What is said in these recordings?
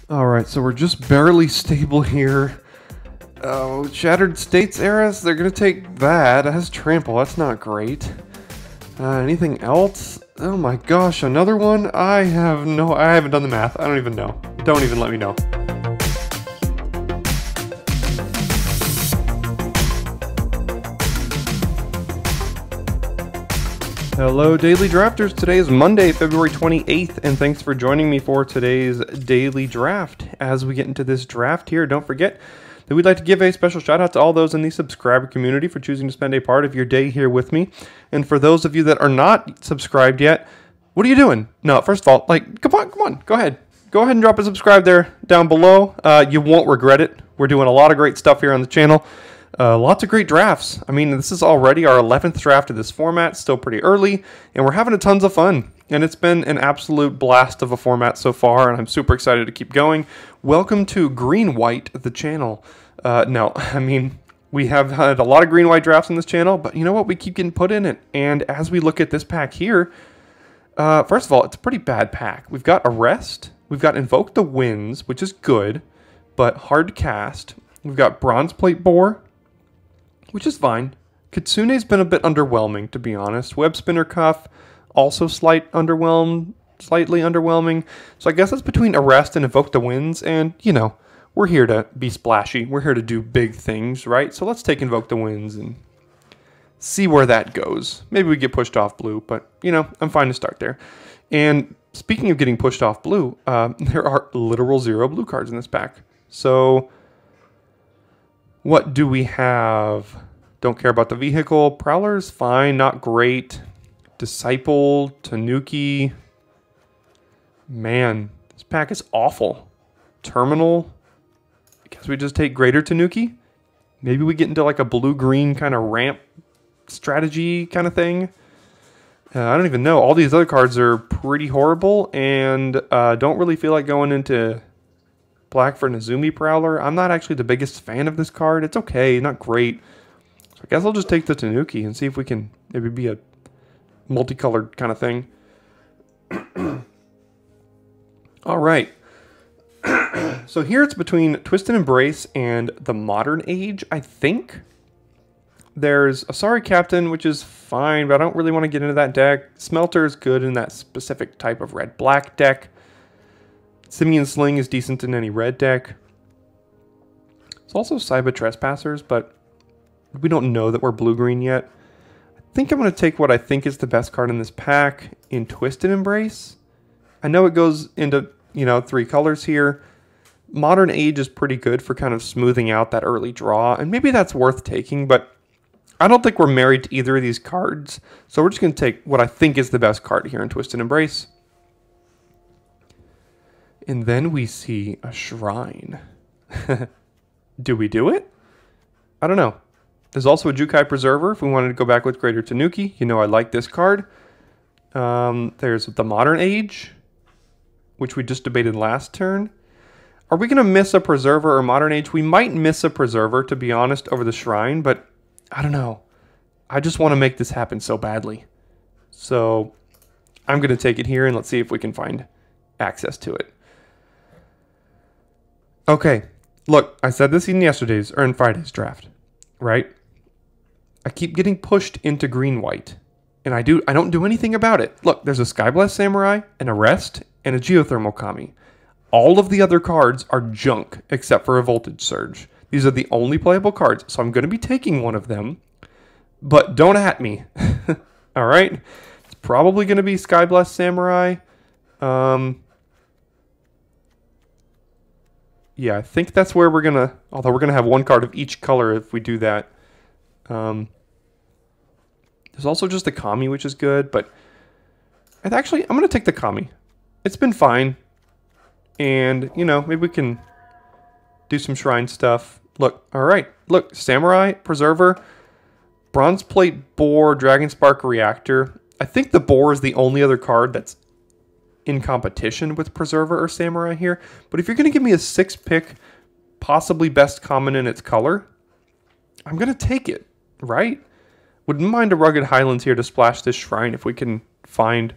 Alright, so we're just barely stable here. Oh, Shattered States eras, they're gonna take that. It has trample, that's not great. Anything else? Oh my gosh, another one? I haven't done the math. I don't even know. Don't even let me know. Hello, Daily Drafters. Today is Monday, February 28th, and thanks for joining me for today's Daily Draft. As we get into this draft here, don't forget that we'd like to give a special shout out to all those in the subscriber community for choosing to spend a part of your day here with me. And for those of you that are not subscribed yet, what are you doing? No, first of all, come on, go ahead. Go ahead and drop a subscribe there down below. You won't regret it. We're doing a lot of great stuff here on the channel. Lots of great drafts. I mean, this is already our 11th draft of this format, still pretty early, and we're having tons of fun. And it's been an absolute blast of a format so far, and I'm super excited to keep going. Welcome to Green-White, the channel. No, I mean, we have had a lot of Green-White drafts on this channel, but you know what? We keep getting put in it. And as we look at this pack here, first of all, it's a pretty bad pack. We've got Arrest, we've got Invoke the Winds, which is good, but hard to cast. We've got Bronze Plate Boar, which is fine. Kitsune's been a bit underwhelming, to be honest. Web Spinner Cuff, also slightly underwhelming. So I guess it's between Arrest and Invoke the Winds, and, you know, we're here to be splashy. We're here to do big things, right? So let's take Invoke the Winds and see where that goes. Maybe we get pushed off blue, but, you know, I'm fine to start there. And speaking of getting pushed off blue, there are literal 0 blue cards in this pack. So what do we have? Don't care about the vehicle. Prowler's fine, not great. Disciple, Tanuki. Man, this pack is awful. Terminal. I guess we just take Greater Tanuki. Maybe we get into like a blue-green kind of ramp strategy kind of thing. I don't even know. All these other cards are pretty horrible and don't really feel like going into black for Nezumi Prowler. I'm not actually the biggest fan of this card. It's okay, not great. So I guess I'll just take the Tanuki and see if we can maybe be a multicolored kind of thing. All right. So here it's between Twisted Embrace and the Modern Age, I think. There's Asari Captain, which is fine, but I don't really want to get into that deck. Smelter is good in that specific type of red-black deck. Simian Sling is decent in any red deck. It's also Cyber Trespassers, but we don't know that we're blue-green yet. I think I'm going to take what I think is the best card in this pack in Twisted Embrace. I know it goes into, you know, 3 colors here. Modern Age is pretty good for kind of smoothing out that early draw, and maybe that's worth taking, but I don't think we're married to either of these cards, so we're just going to take what I think is the best card here in Twisted Embrace. And then we see a Shrine. Do we do it? I don't know. There's also a Jukai Preserver if we wanted to go back with Greater Tanuki. You know I like this card. There's the Modern Age, which we just debated last turn. Are we going to miss a Preserver or Modern Age? We might miss a Preserver, to be honest, over the Shrine, but I don't know. I just want to make this happen so badly. So I'm going to take it here and let's see if we can find access to it. Okay, look, I said this in yesterday's or in Friday's draft, right? I keep getting pushed into green-white, and I don't do anything about it. Look, there's a Skyblast Samurai, an Arrest, and a Geothermal Kami. All of the other cards are junk except for a Voltage Surge. These are the only playable cards, so I'm going to be taking one of them, but don't at me. All right? It's probably going to be Skyblast Samurai. Yeah, I think that's where we're going to... Although we're going to have one card of each color if we do that. There's also just the Kami, which is good. But I'm going to take the Kami. It's been fine. And, you know, maybe we can do some Shrine stuff. Look, all right. Look, Samurai, Preserver, Bronze Plate Boar, Dragon Spark Reactor. I think the Boar is the only other card that's in competition with Preserver or Samurai here. But if you're going to give me a 6-pick, possibly best common in its color, I'm going to take it, right? Wouldn't mind a Rugged Highlands here to splash this Shrine if we can find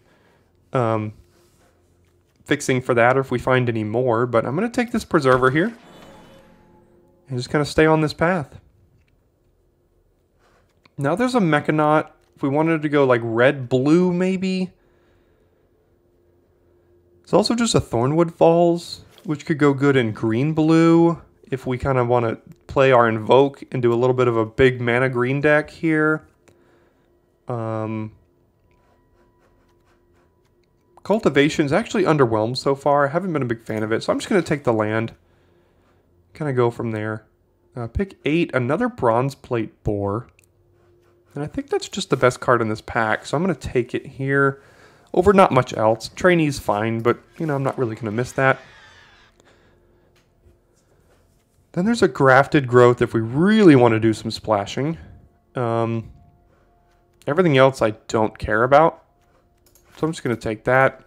fixing for that or if we find any more, but I'm going to take this Preserver here and just kind of stay on this path. Now there's a Mechanaut. If we wanted to go like red-blue maybe. It's also just a Thornwood Falls, which could go good in green-blue if we kind of want to play our Invoke and do a little bit of a big mana green deck here. Cultivation's actually underwhelmed so far. I haven't been a big fan of it, so I'm just going to take the land. Kind of go from there. Pick 8, another Bronze Plate Boar. And I think that's just the best card in this pack, so I'm going to take it here over not much else. Trainee's fine, but, you know, I'm not really going to miss that. Then there's a Grafted Growth if we really want to do some splashing. Everything else I don't care about, so I'm just going to take that.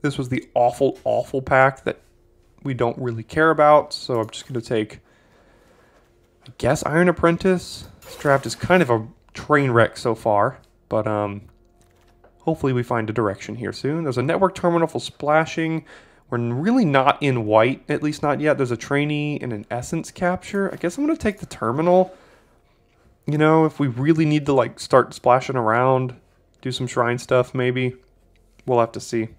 This was the awful, awful pack that we don't really care about, so I'm just going to take, I guess, Iron Apprentice. This draft is kind of a train wreck so far, but hopefully we find a direction here soon. There's a Network Terminal for splashing. We're really not in white, at least not yet. There's a Trainee and an Essence Capture. I guess I'm going to take the Terminal. You know, if we really need to like start splashing around, do some shrine stuff maybe. We'll have to see.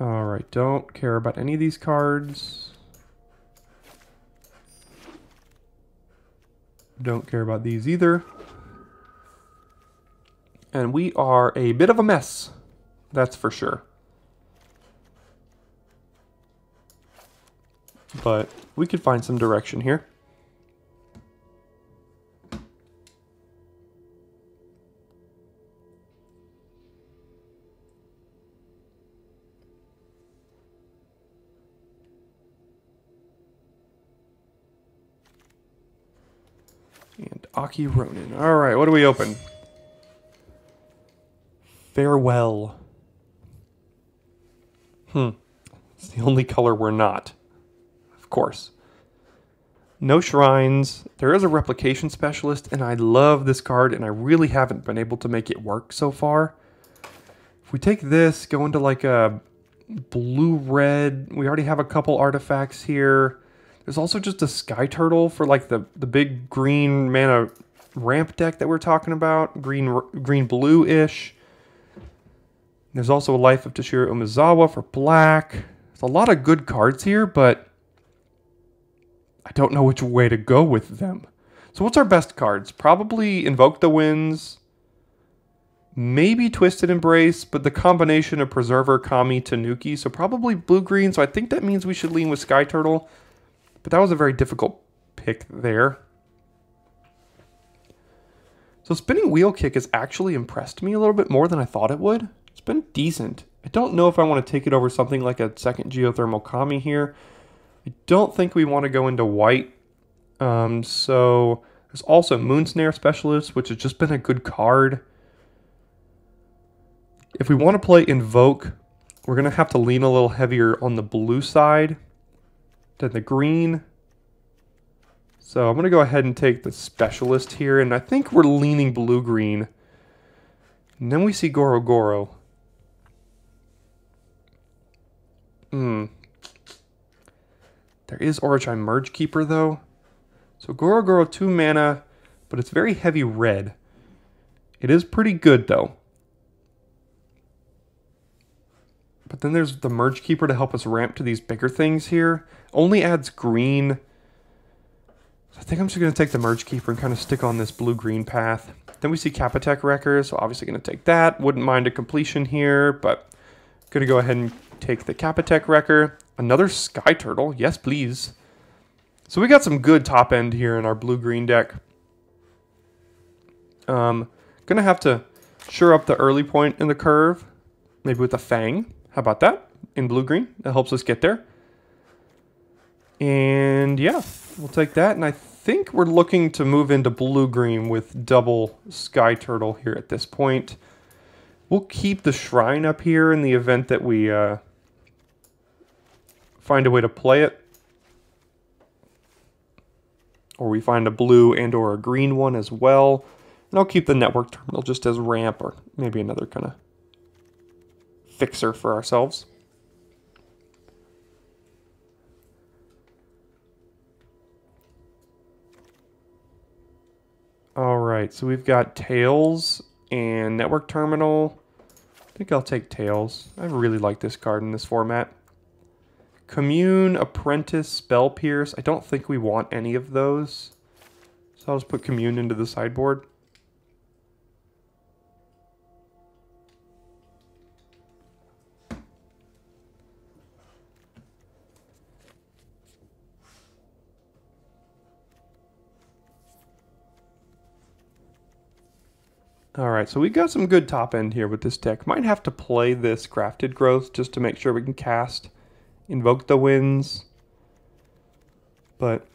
Alright, don't care about any of these cards. Don't care about these either. And we are a bit of a mess, that's for sure. But we could find some direction here. And Aki Ronin. Alright, what do we open? Farewell. It's the only color we're not. Of course. No shrines. There is a Replication Specialist, and I love this card, and I really haven't been able to make it work so far. If we take this, go into like a blue-red, we already have a couple artifacts here. There's also just a Sky Turtle for like the big green mana ramp deck that we're talking about. Green-blue-ish. There's also a Life of Toshiro Umezawa for black. There's a lot of good cards here, but I don't know which way to go with them. So what's our best cards? Probably Invoke the Winds. Maybe Twisted Embrace, but the combination of Preserver, Kami, Tanuki. So probably blue-green. So I think that means we should lean with Sky Turtle. But that was a very difficult pick there. So Spinning Wheel Kick has actually impressed me a little bit more than I thought it would. It's been decent. I don't know if I want to take it over something like a second Geothermal Kami here. I don't think we want to go into white. So there's also Moonsnare Specialist, which has just been a good card. If we want to play Invoke, we're going to have to lean a little heavier on the blue side than the green. So I'm going to go ahead and take the Specialist here, and I think we're leaning blue-green. And then we see Goro Goro. There is Orochi Merge Keeper, though. So Goro Goro, 2 mana, but it's very heavy red. It is pretty good, though. But then there's the Merge Keeper to help us ramp to these bigger things here. Only adds green. So I think I'm just going to take the Merge Keeper and kind of stick on this blue-green path. Then we see Capitech Wrecker, so obviously going to take that. Wouldn't mind a completion here, but going to go ahead and take the Capitech Wrecker. Another Sky Turtle. Yes, please. So we got some good top end here in our blue-green deck. Going to have to shore up the early point in the curve. Maybe with a Fang. How about that? In blue-green. That helps us get there. And yeah, we'll take that. And I think we're looking to move into blue-green with double Sky Turtle here at this point. We'll keep the Shrine up here in the event that we find a way to play it. Or we find a blue and or a green one as well. And I'll keep the network terminal just as ramp or maybe another kind of fixer for ourselves. Alright, so we've got Tails and network terminal. I think I'll take Tails. I really like this card in this format. Commune, Apprentice, Spell Pierce. I don't think we want any of those. So I'll just put Commune into the sideboard. Alright, so we got some good top end here with this deck. Might have to play this Crafted Growth just to make sure we can cast Invoke the Winds. But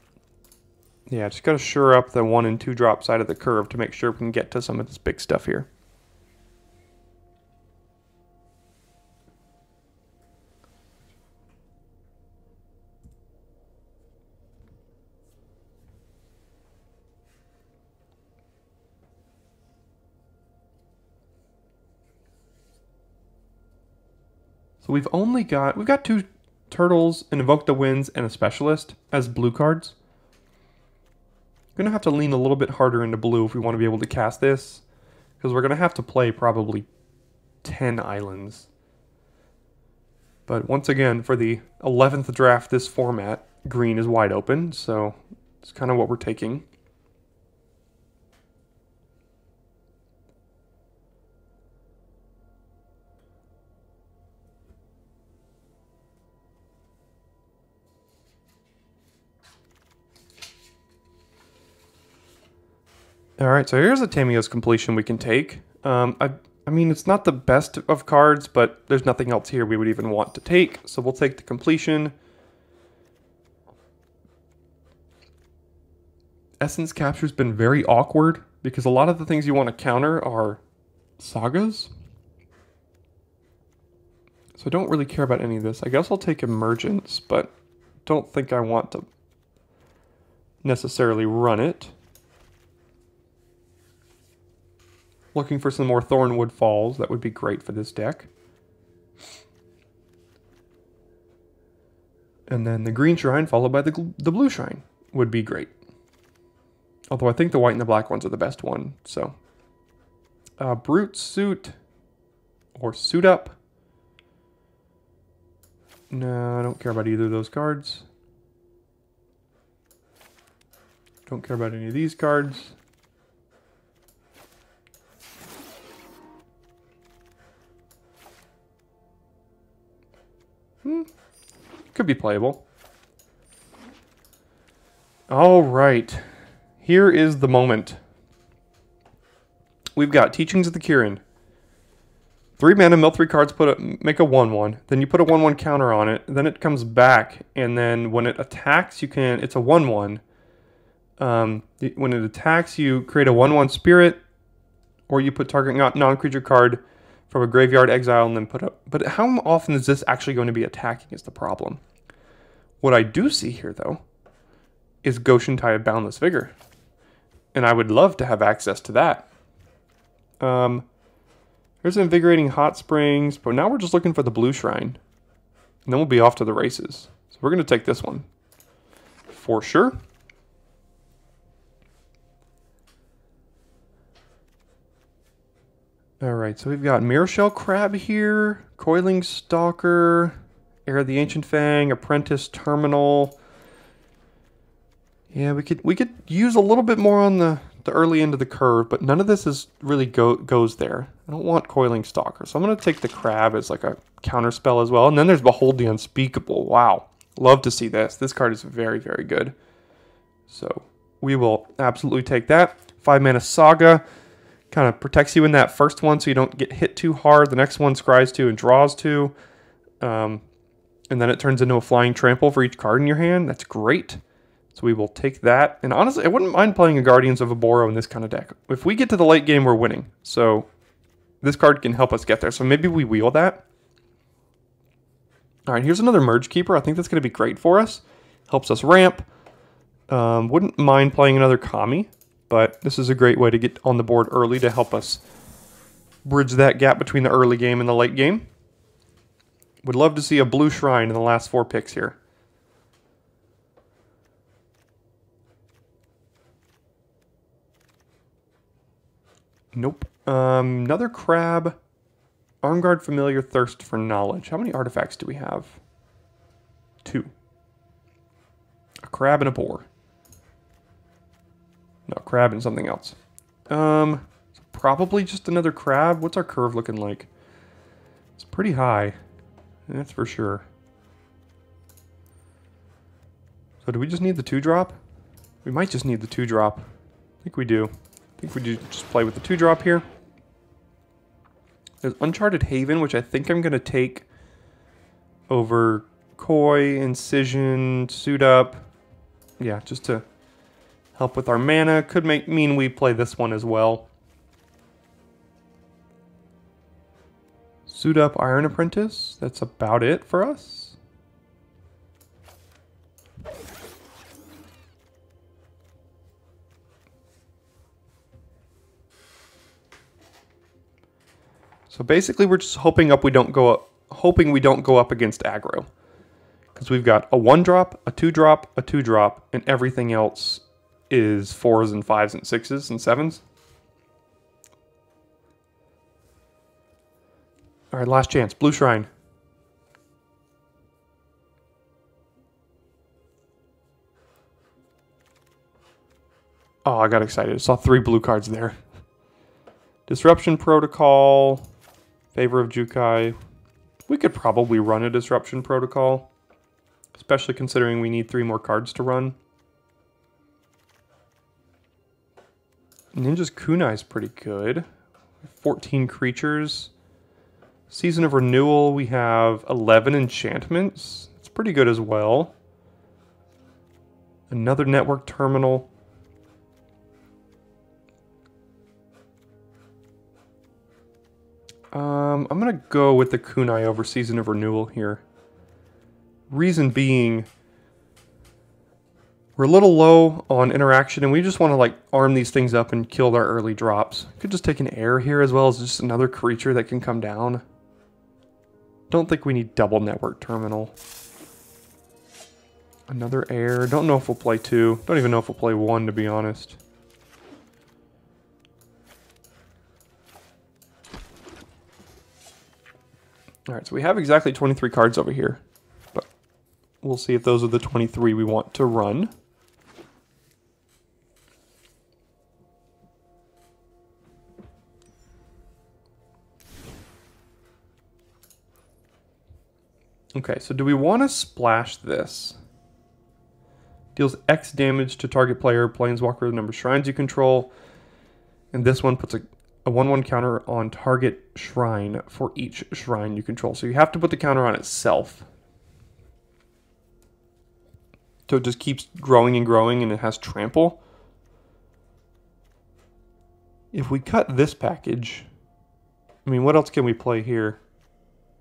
yeah, just got to shore up the 1 and 2 drop side of the curve to make sure we can get to some of this big stuff here. So we've got 2 turtles, an Invoke the Winds, and a Specialist as blue cards. Gonna have to lean a little bit harder into blue if we want to be able to cast this, because we're gonna have to play probably 10 islands. But once again, for the 11th draft this format, green is wide open, so it's kind of what we're taking. Alright, so here's a Tamiyo's Completion we can take. I mean, it's not the best of cards, but there's nothing else here we would even want to take, so we'll take the Completion. Essence Capture's been very awkward, because a lot of the things you want to counter are sagas. So I don't really care about any of this. I guess I'll take Emergence, but don't think I want to necessarily run it. Looking for some more Thornwood Falls. That would be great for this deck. And then the green shrine followed by the blue shrine would be great. Although I think the white and the black ones are the best one. So, Brute Suit or Suit Up. No, I don't care about either of those cards. Don't care about any of these cards. Could be playable. All right. Here is the moment. We've got Teachings of the Kirin. 3 mana, mill 3 cards, make a 1/1. Then you put a 1/1 counter on it. Then it comes back, and then when it attacks, it's a 1/1. When it attacks, you create a 1/1 spirit, or you put target non-creature card from a graveyard, exile, and then put up. But how often is this actually going to be attacking is the problem. What I do see here, though, is Goshen Tide of Boundless Vigor. And I would love to have access to that. There's Invigorating Hot Springs, but now we're just looking for the blue shrine. And then we'll be off to the races. So we're going to take this one. For sure. Alright, so we've got Mirror Shell Crab here, Coiling Stalker, Heir of the Ancient Fang, Apprentice Terminal. Yeah, we could use a little bit more on the early end of the curve, but none of this is really goes there. I don't want Coiling Stalker, so I'm going to take the Crab as like a counter spell as well. And then there's Behold the Unspeakable. Wow, love to see this. This card is very, very good. So we will absolutely take that. 5 mana Saga. Kind of protects you in that first one so you don't get hit too hard. The next one scries 2 and draws 2. And then it turns into a flying trample for each card in your hand. That's great. So we will take that. And honestly, I wouldn't mind playing a Guardians of Aboro in this kind of deck. If we get to the late game, we're winning. So this card can help us get there. So maybe we wheel that. All right, here's another Merge Keeper. I think that's going to be great for us. Helps us ramp. Wouldn't mind playing another Kami, but this is a great way to get on the board early to help us bridge that gap between the early game and the late game. Would love to see a blue shrine in the last 4 picks here. Nope. Another crab. Armguard Familiar, Thirst for Knowledge. How many artifacts do we have? 2. A crab and a boar. No, crab and something else. Probably just another crab. What's our curve looking like? It's pretty high. That's for sure. So do we just need the 2-drop? We might just need the 2-drop. I think we do. I think we do just play with the 2-drop here. There's Uncharted Haven, which I think I'm going to take over Koi, Incision, Suit Up. Yeah, just to help with our mana. Could mean we play this one as well. Suit Up, Iron Apprentice. That's about it for us. So basically, we're just hoping we don't go up against aggro, because we've got a 1-drop, a 2-drop, a 2-drop, and everything else is 4s and 5s and 6s and 7s. All right, last chance. Blue Shrine. Oh, I got excited. I saw 3 blue cards there. Disruption Protocol. Favor of Jukai. We could probably run a Disruption Protocol, especially considering we need 3 more cards to run. Ninja's Kunai is pretty good. 14 creatures. Season of Renewal, we have 11 enchantments. It's pretty good as well. Another Network Terminal. I'm going to go with the Kunai over Season of Renewal here. Reason being, we're a little low on interaction, and we just want to like arm these things up and kill their early drops. Could just take an air here as well as just another creature that can come down. Don't think we need double Network Terminal. Another air. Don't know if we'll play 2. Don't even know if we'll play 1, to be honest. Alright, so we have exactly 23 cards over here. But we'll see if those are the 23 we want to run. Okay, so do we want to splash this? Deals X damage to target player, planeswalker, the number of shrines you control. And this one puts a 1/1 counter on target shrine for each shrine you control. So you have to put the counter on itself. So it just keeps growing and growing, and it has trample. If we cut this package, I mean, what else can we play here?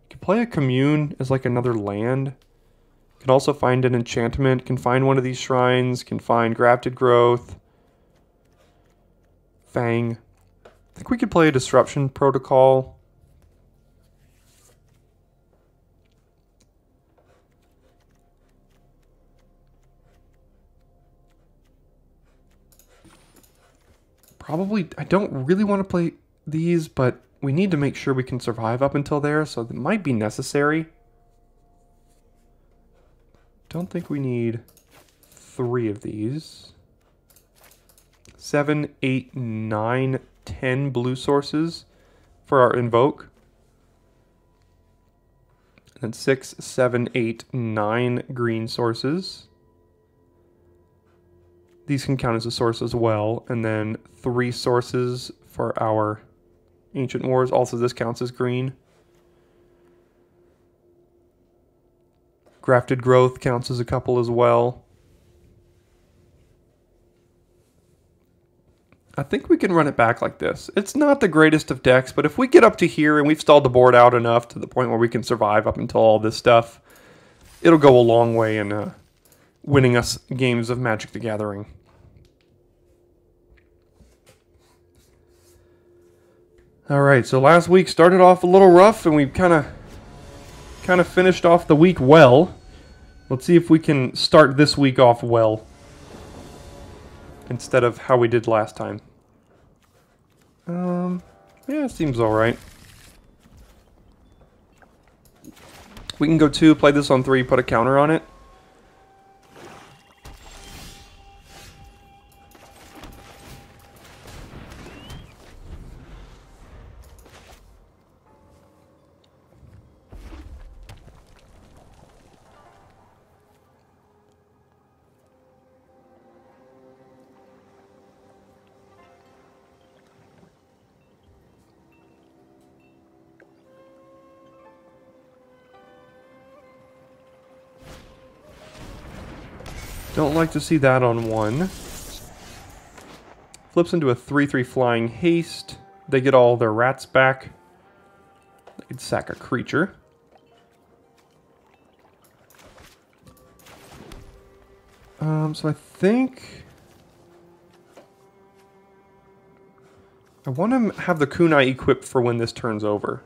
You can play a commune as like another land. Can also find an enchantment, can find one of these shrines, can find Grafted Growth, Fang. I think we could play a Disruption Protocol. Probably, I don't really want to play these, but we need to make sure we can survive up until there, so that might be necessary. Don't think we need 3 of these. 7, 8, 9, 10 blue sources for our Invoke. And then 6, 7, 8, 9 green sources. These can count as a source as well. And then 3 sources for our Ancient Wars. Also, this counts as green. Grafted Growth counts as a couple as well. I think we can run it back like this. It's not the greatest of decks, but if we get up to here and we've stalled the board out enough to the point where we can survive up until all this stuff, it'll go a long way in winning us games of Magic the Gathering. Alright, so last week started off a little rough, and we kind of finished off the week well. Let's see if we can start this week off well, instead of how we did last time. Yeah, it seems alright. We can go 2, play this on 3, put a counter on it. Don't like to see that on 1. Flips into a 3/3 flying haste. They get all their rats back. They can sack a creature. So I think I want to have the kunai equipped for when this turns over.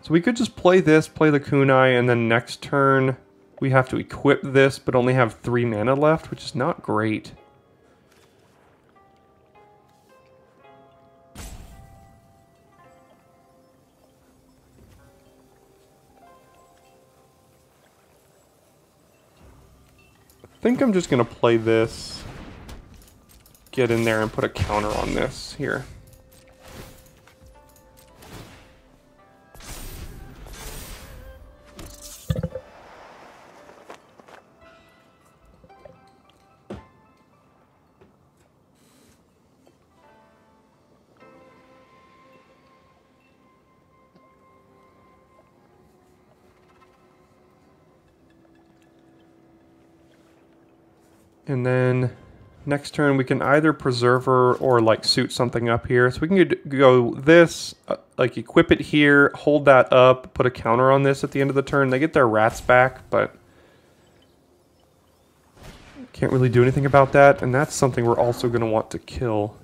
So we could just play this, play the kunai, and then next turn we have to equip this, but only have 3 mana left, which is not great. I think I'm just going to play this, get in there and put a counter on this here. And then next turn we can either Preserver or like suit something up here. So we can go this, like equip it here, hold that up, put a counter on this at the end of the turn. They get their rats back, but can't really do anything about that. And that's something we're also going to want to kill.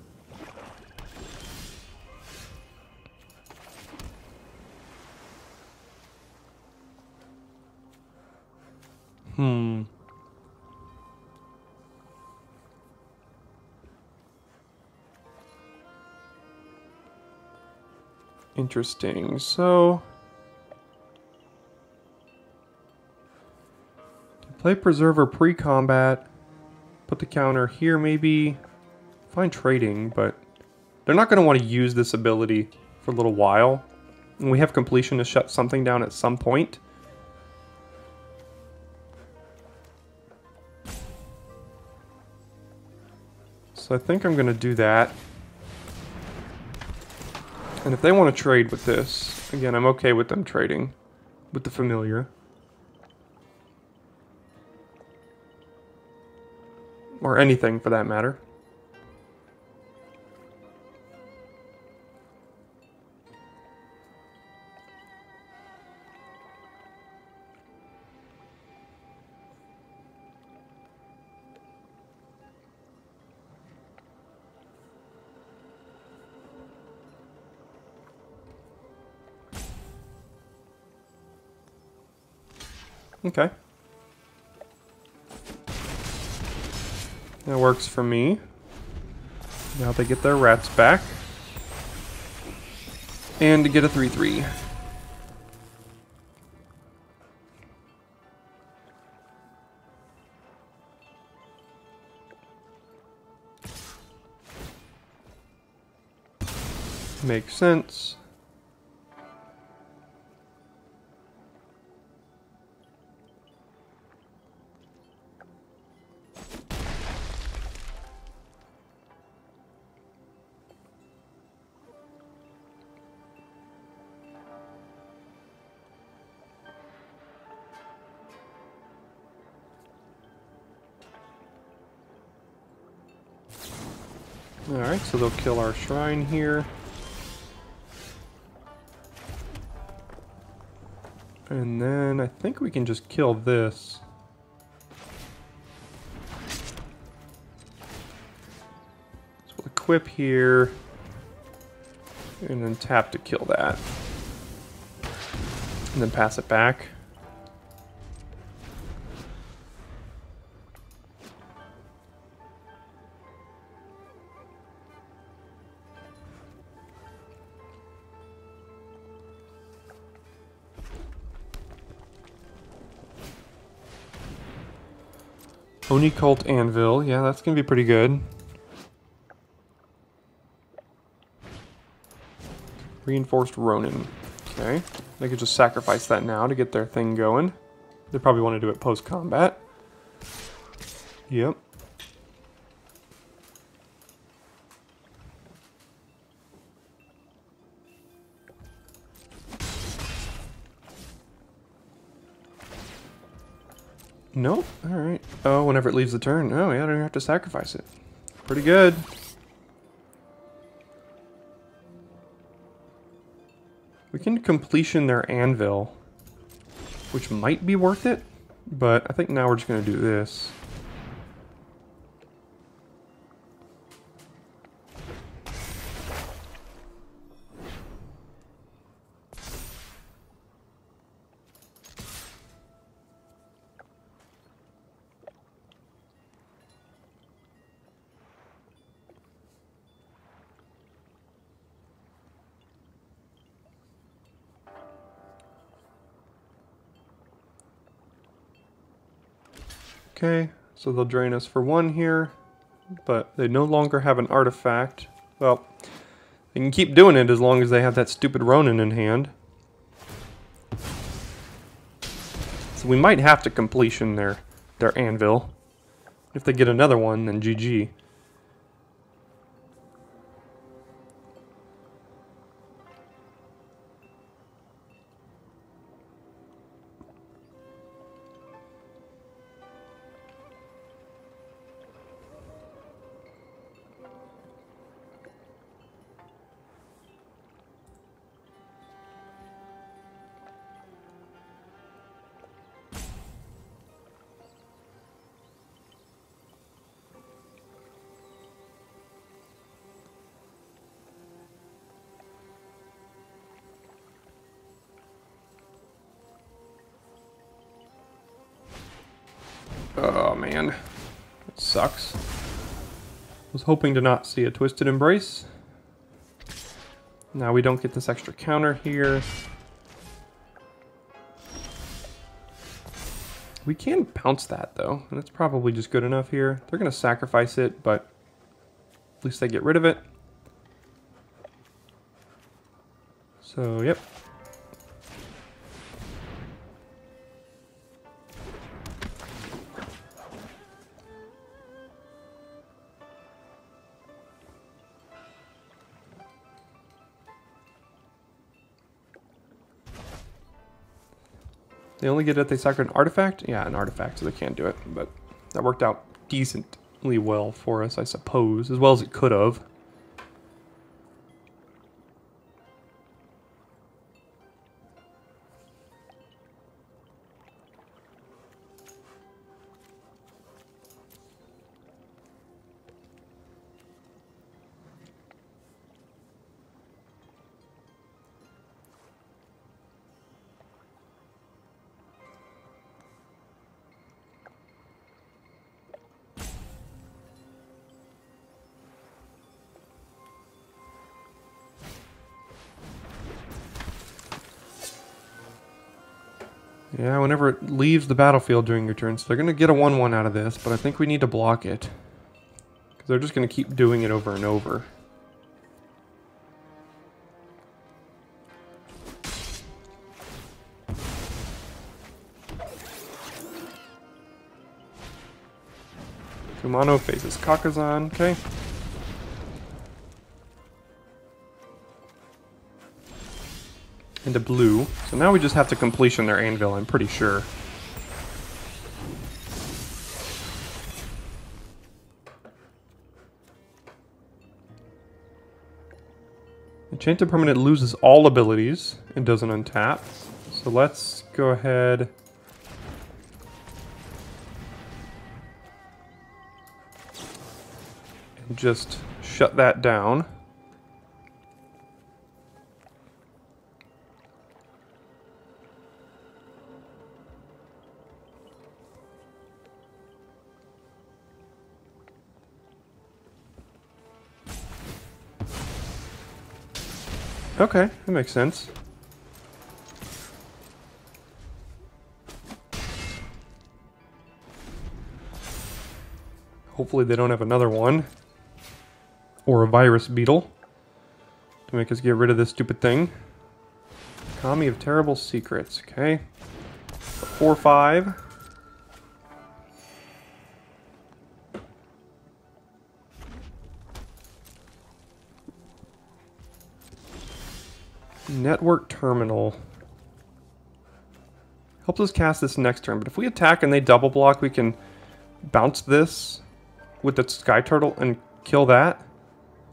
Interesting. So play Preserver pre-combat, put the counter here maybe, fine trading, but they're not going to want to use this ability for a little while. And we have completion to shut something down at some point. So I think I'm going to do that. And if they want to trade with this, again, I'm okay with them trading with the familiar. Or anything for that matter. Okay. That works for me. Now they get their rats back. And to get a 3/3. Makes sense. Alright, so they'll kill our shrine here. And then I think we can just kill this. So we'll equip here. And then tap to kill that. And then pass it back. Oni Cult Anvil, yeah, that's gonna be pretty good. Reinforced Ronin. Okay, they could just sacrifice that now to get their thing going. They probably want to do it post-combat. Yep. Nope. Alright. Oh, whenever it leaves the turn. Oh, yeah, I don't even have to sacrifice it. Pretty good. We can completion their anvil, which might be worth it, but I think now we're just going to do this. Okay, so they'll drain us for 1 here, but they no longer have an artifact. Well, they can keep doing it as long as they have that stupid Ronin in hand. So we might have to completion their anvil. If they get another one, then GG. Oh man, that sucks. Was hoping to not see a Twisted Embrace. Now we don't get this extra counter here. We can bounce that though, and it's probably just good enough here. They're gonna sacrifice it, but at least they get rid of it. So, yep. They only get it if they sacrifice an artifact? Yeah, an artifact, so they can't do it. But that worked out decently well for us, I suppose. As well as it could have. Yeah, whenever it leaves the battlefield during your turn. So they're going to get a 1-1 out of this, but I think we need to block it. Because they're just going to keep doing it over and over. Kumano faces Kakazan, okay. Into blue. So now we just have to completion their anvil, I'm pretty sure. Enchanted permanent loses all abilities and doesn't untap. So let's go ahead. And just shut that down. Okay, that makes sense. Hopefully they don't have another one. Or a virus beetle. To make us get rid of this stupid thing. Kami of Terrible Secrets, okay. 4/5. Network Terminal. Helps us cast this next turn, but if we attack and they double block, we can bounce this with the Sky Turtle and kill that,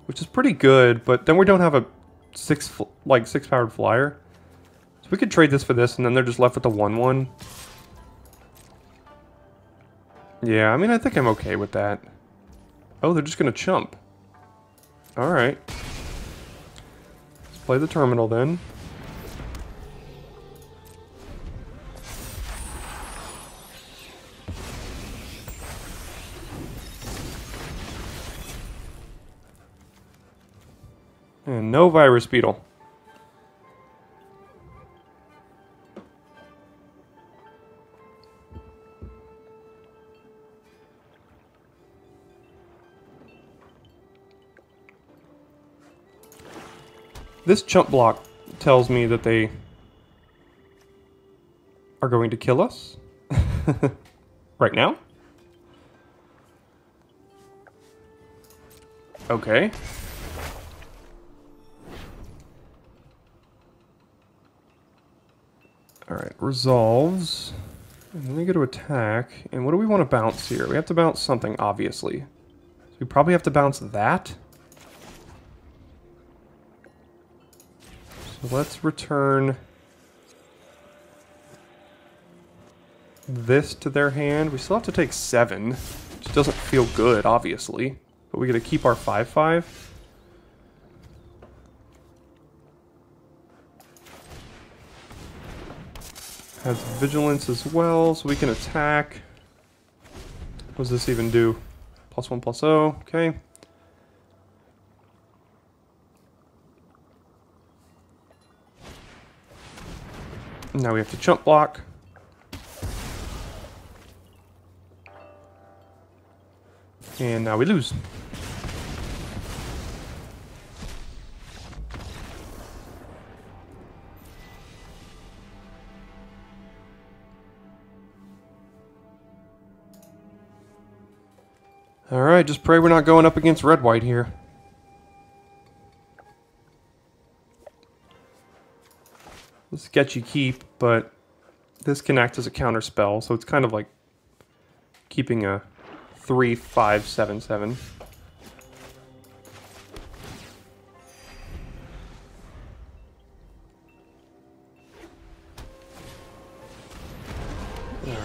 which is pretty good, but then we don't have a 6 powered flyer. So we could trade this for this, and then they're just left with the 1/1. Yeah, I mean, I think I'm okay with that. Oh, they're just gonna chump. Alright. Let's play the terminal then. And no virus beetle. This chump block tells me that they are going to kill us. Right now? Okay. Alright, resolves. And then we go to attack. And what do we want to bounce here? We have to bounce something, obviously. So we probably have to bounce that. So let's return this to their hand. We still have to take 7, which doesn't feel good, obviously. But we gotta keep our 5/5. Has vigilance as well, so we can attack. What does this even do? +1/+0, okay. Now we have to chump block. And now we lose. Alright, just pray we're not going up against red-white here. Sketchy keep, but this can act as a counter spell, so it's kind of like keeping a 3/5/7/7.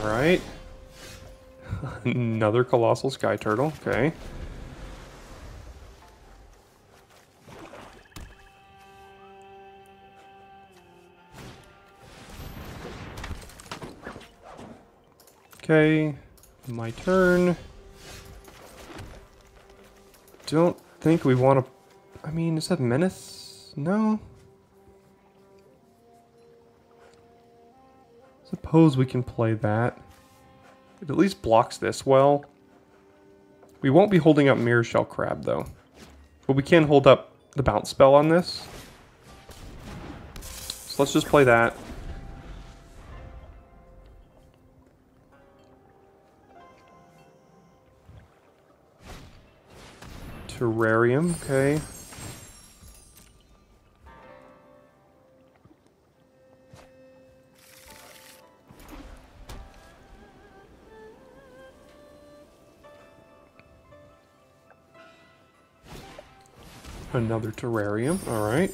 Alright. Another Colossal Sky Turtle, okay. Okay, my turn. Don't think we want to... I mean, is that Menace? No. Suppose we can play that. It at least blocks this well. We won't be holding up Mirror Shell Crab, though. But we can hold up the bounce spell on this. So let's just play that. Terrarium, okay. Another terrarium, alright.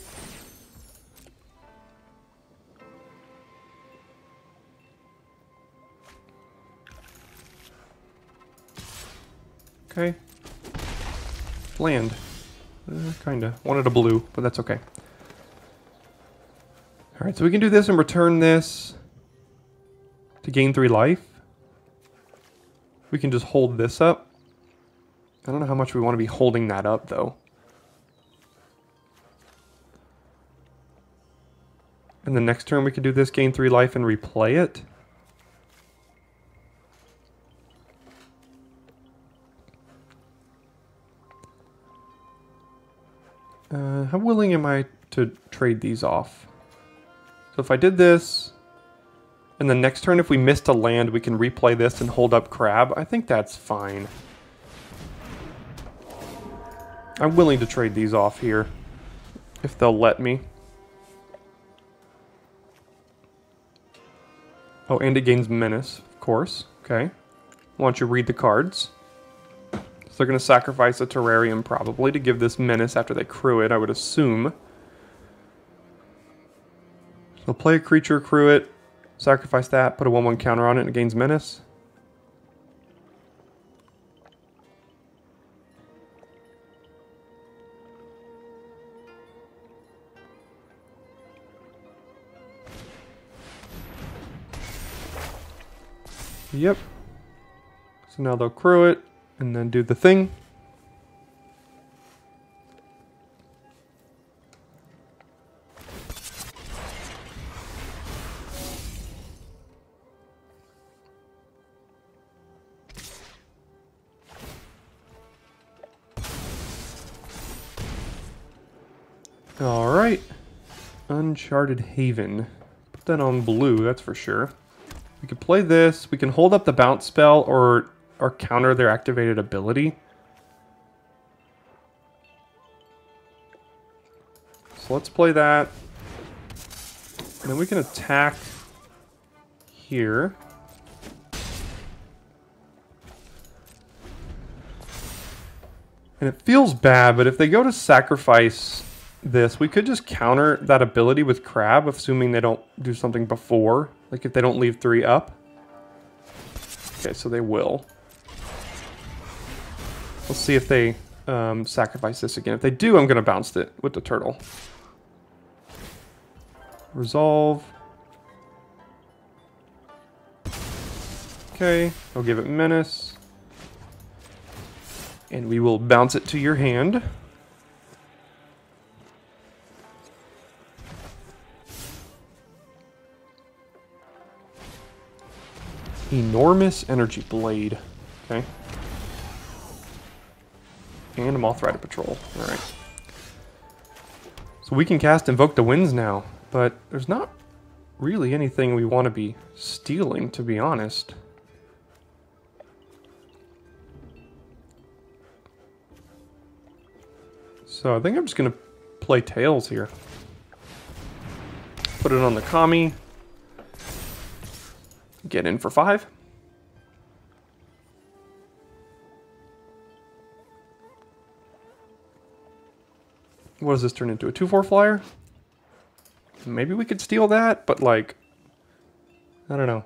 Okay. Land. Kinda. Wanted a blue, but that's okay. Alright, so we can do this and return this to gain 3 life. We can just hold this up. I don't know how much we want to be holding that up, though. And the next turn we can do this, gain 3 life, and replay it. How willing am I to trade these off? So if I did this, and the next turn if we missed a land, we can replay this and hold up crab. I think that's fine. I'm willing to trade these off here, if they'll let me. Oh, and it gains menace, of course. Okay. Why don't you read the cards? So they're going to sacrifice a terrarium probably to give this menace after they crew it, I would assume. They'll play a creature, crew it, sacrifice that, put a 1/1 counter on it, and it gains menace. Yep. So now they'll crew it, and then do the thing. Alright. Uncharted Haven. Put that on blue, that's for sure. We could play this. We can hold up the bounce spell or counter their activated ability. So let's play that. And then we can attack here. And it feels bad, but if they go to sacrifice this, we could just counter that ability with crab, assuming they don't do something before. Like if they don't leave 3 up. Okay, so they will. Let's see if they sacrifice this again. If they do, I'm going to bounce it with the turtle. Resolve. Okay, I'll give it menace. And we will bounce it to your hand. Enormous Energy Blade. Okay. And a Moth Rider Patrol. Alright. So we can cast Invoke the Winds now, but there's not really anything we want to be stealing, to be honest. So I think I'm just going to play Tails here. Put it on the Kami. Get in for 5. What does this turn into? A 2/4 flyer? Maybe we could steal that, but like, I don't know.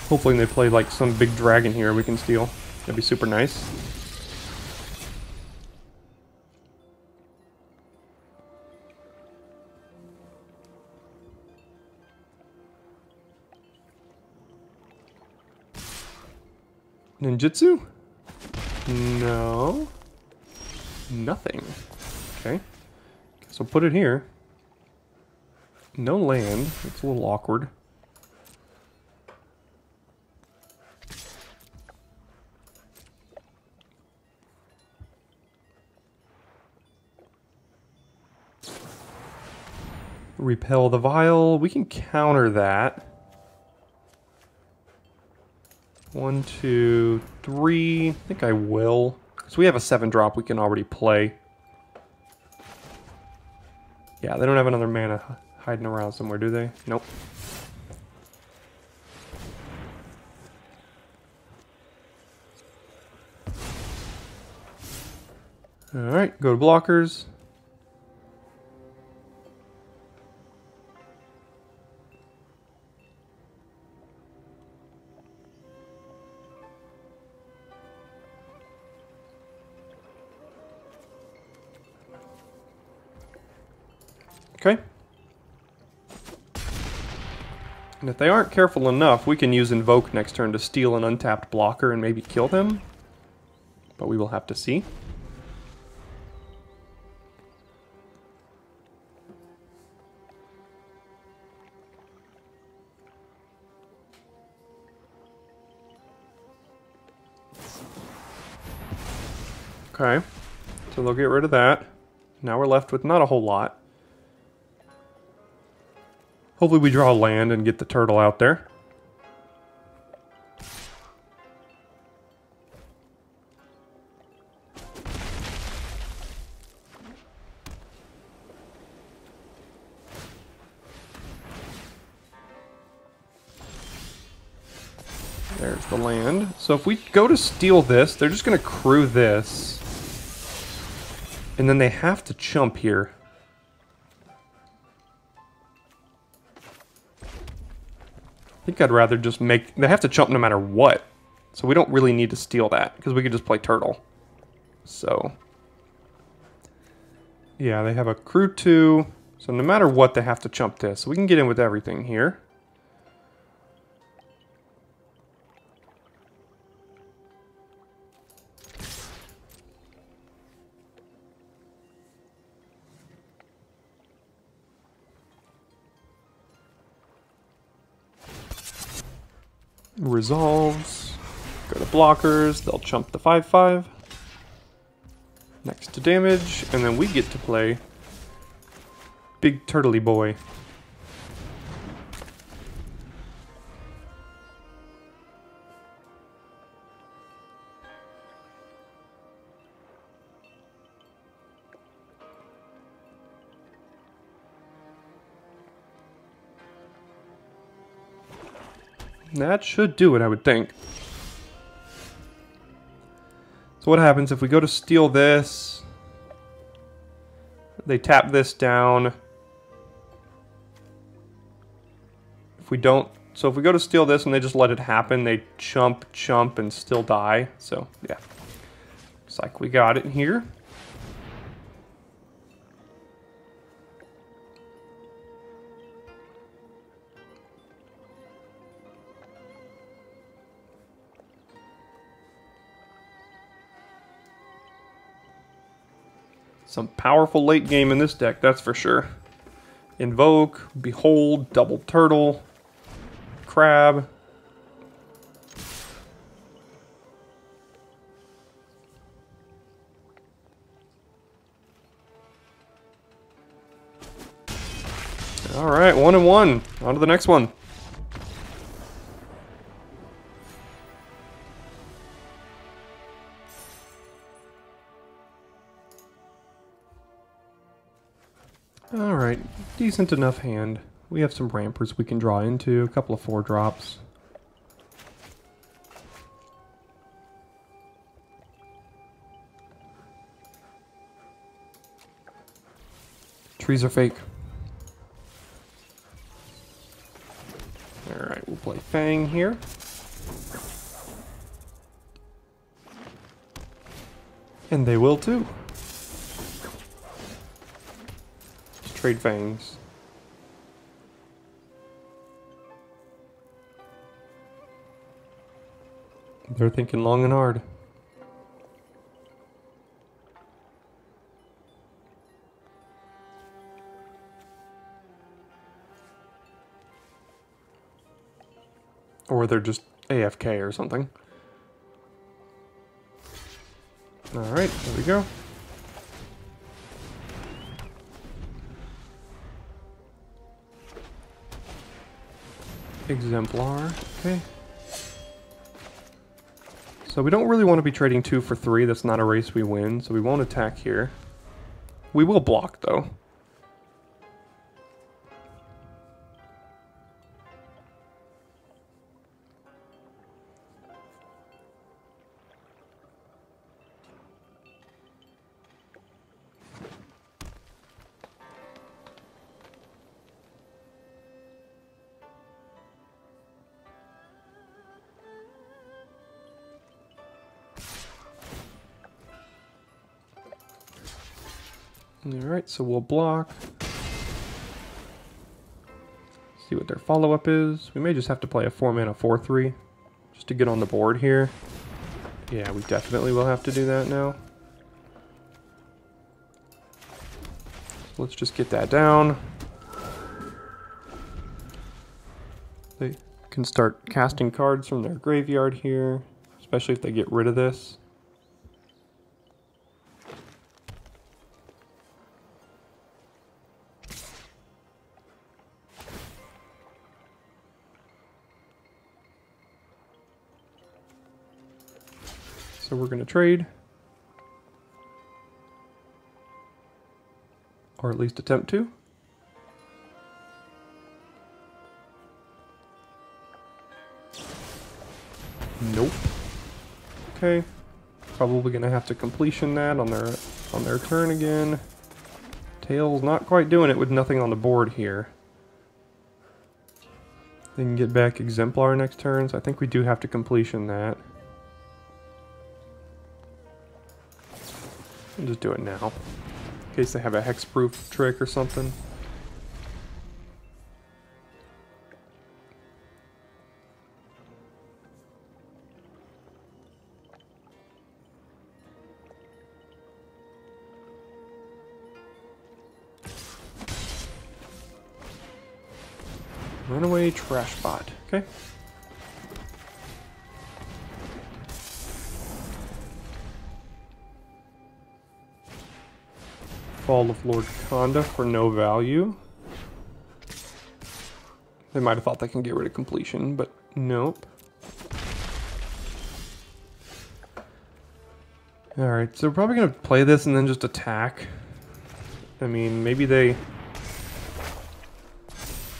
Hopefully they play like some big dragon here we can steal. That'd be super nice. Ninjutsu? No. Nothing. Okay. So put it here. No land. It's a little awkward. Repel the vial. We can counter that. 1, 2, 3. I think I will. So we have a 7-drop we can already play. Yeah, they don't have another mana hiding around somewhere, do they? Nope. Alright, go to blockers. Okay. And if they aren't careful enough, we can use Invoke next turn to steal an untapped blocker and maybe kill them. But we will have to see. Okay, so they'll get rid of that. Now we're left with not a whole lot. Hopefully we draw land and get the turtle out there. There's the land. So if we go to steal this, they're just going to crew this. And then they have to chump here. I think I'd rather just make... They have to chump no matter what. So we don't really need to steal that, because we could just play turtle. So... yeah, they have a crew 2. So no matter what, they have to chump this. So we can get in with everything here. Resolves, go to blockers, they'll chump the 5/5 next to damage, and then we get to play Big Turtley Boy. That should do it, I would think. So what happens if we go to steal this? They tap this down. If we don't... So if we go to steal this and they just let it happen, they chump, and still die. So, yeah. Looks like we got it here. Some powerful late game in this deck, that's for sure. Invoke, Behold, Double Turtle, Crab. All right, 1-1. On to the next one. Alright, decent enough hand. We have some rampers we can draw into, a couple of 4-drops. Trees are fake. Alright, we'll play Fang here. And they will too. Trade Fangs. They're thinking long and hard. Or they're just AFK or something. Alright, there we go. Exemplar, okay. So we don't really want to be trading 2 for 3, that's not a race we win, so we won't attack here. We will block though. Alright, so we'll block. See what their follow-up is. We may just have to play a 4-mana 4/3 just to get on the board here. Yeah, we definitely will have to do that now. So let's just get that down. They can start casting cards from their graveyard here, especially if they get rid of this. So we're going to trade. Or at least attempt to. Nope. Okay. Probably going to have to completion that on their turn again. Tail's not quite doing it with nothing on the board here. They can get back Exemplar next turn, so I think we do have to completion that. I'll just do it now, in case they have a hexproof trick or something. Runaway trash bot. Okay. Fall of Lord Conda for no value. They might have thought they can get rid of completion, but nope. Alright, so we're probably going to play this and then just attack. I mean, maybe they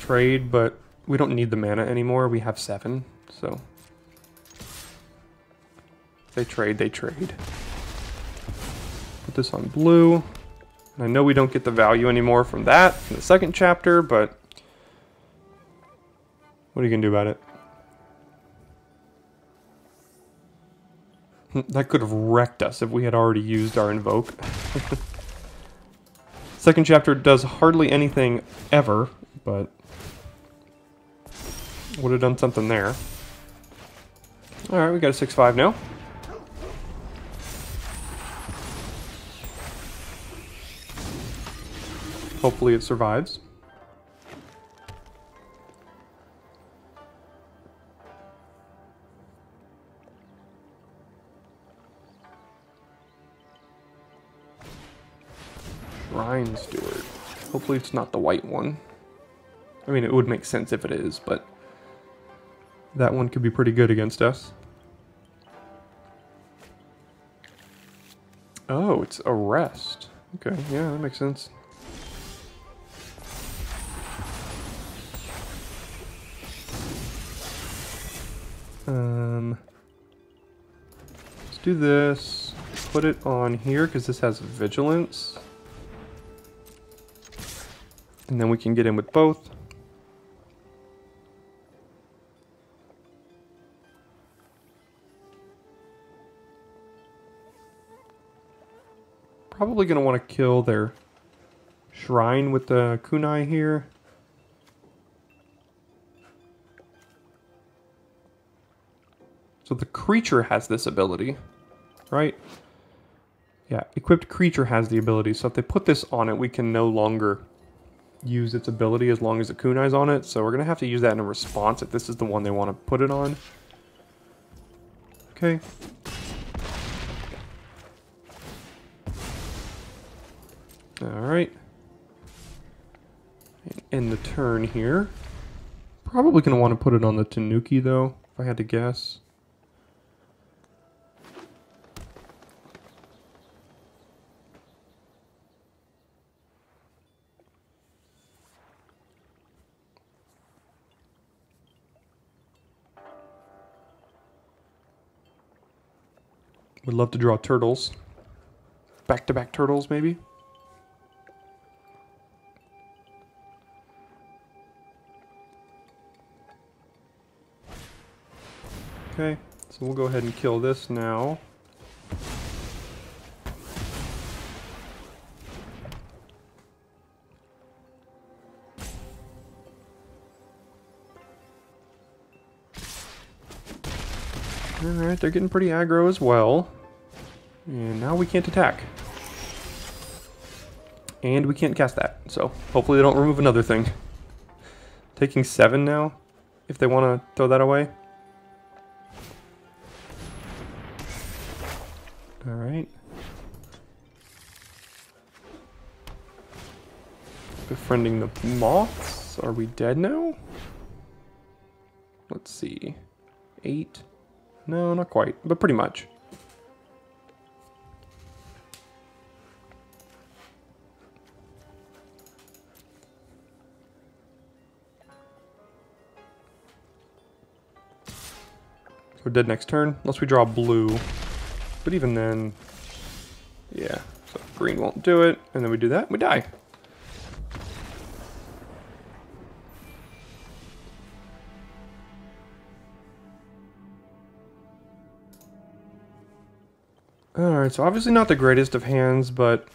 trade, but we don't need the mana anymore. We have 7, so if they trade, they trade. Put this on blue. And I know we don't get the value anymore from that in the second chapter, but what are you going to do about it? That could have wrecked us if we had already used our Invoke. Second chapter does hardly anything ever, but would have done something there. Alright, we got a 6/5 now. Hopefully it survives. Shrine Steward. Hopefully it's not the white one. I mean, it would make sense if it is, but that one could be pretty good against us. Oh, it's Arrest. Okay, yeah, that makes sense. Let's do this. Put it on here because this has Vigilance. And then we can get in with both. Probably going to want to kill their Shrine with the Kunai here. So the creature has this ability, right? Yeah, equipped creature has the ability. So if they put this on it, we can no longer use its ability as long as the Kunai's on it. So we're going to have to use that in a response if this is the one they want to put it on. Okay. Alright. End the turn here. Probably going to want to put it on the Tanuki though, if I had to guess. Would love to draw turtles. Back-to-back turtles, maybe? Okay, so we'll go ahead and kill this now. Alright, they're getting pretty aggro as well. And now we can't attack. And we can't cast that, so hopefully they don't remove another thing. Taking 7 now, if they want to throw that away. Alright. Befriending the moths. Are we dead now? Let's see. 8? No, not quite, but pretty much. We're dead next turn, unless we draw blue. But even then, yeah. So green won't do it, and then we do that, we die. Alright, so obviously not the greatest of hands, but